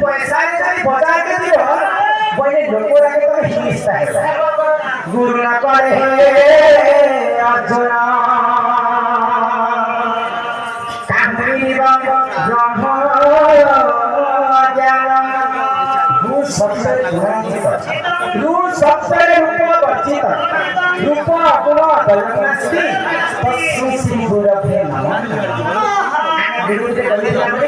पैसा नहीं बचा के दियो बने लोको रखे तो हिस्सा है गुरु ना करे अर्जुना कांदी ब्रह्म ज्ञान भू सबसे रूप सबसे रूप वर्जित रूप अपना बलनास्ति तस्मै गुरवे नमः गुरु के गले लगने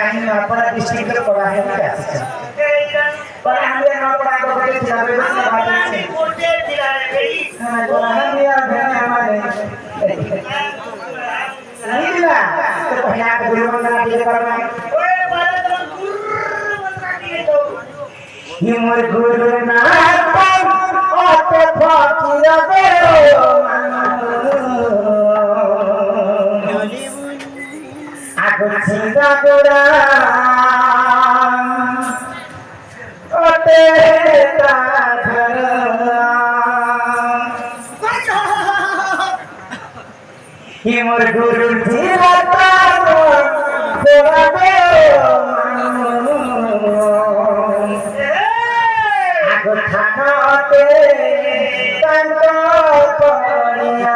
कहीं अपना डिस्ट्रिक्ट को पढ़ा है क्या पर हमने ना पढ़ा तो बड़े दिलावे से बात है मोटे दिलावे हां तो हम यार हमारे नहीं दिला तो पहला गुरु वंदना के करना ओए बारे तो गुरु वंदना के तो ये मोर गुरु नाथ ओते फकीर बेरो आगो चिंता गोरा ओते ताघर ये मोर गुरु जीवता गोरा बेरो आगो थाना ओते तांको पड़िया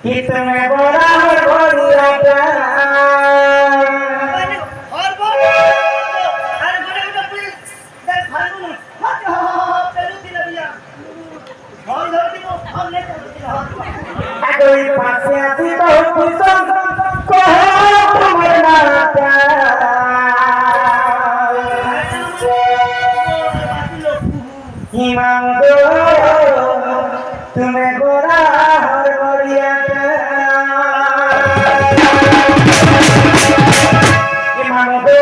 इतने बड़ा कोई पासे आती बहुत पसंद को मरना इमाम दो तुम्हें गोरा हर गोरिया इमाम दो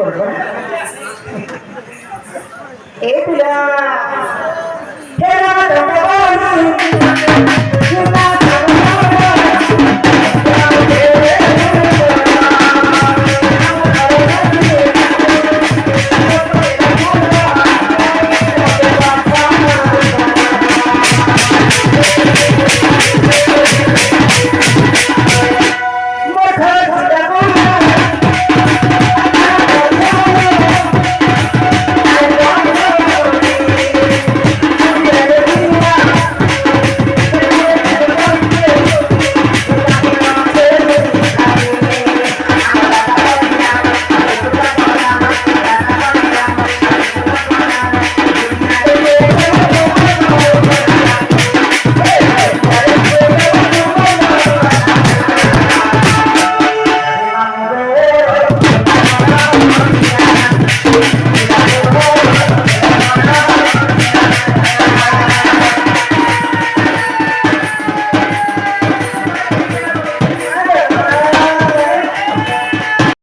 করবো এই পিলা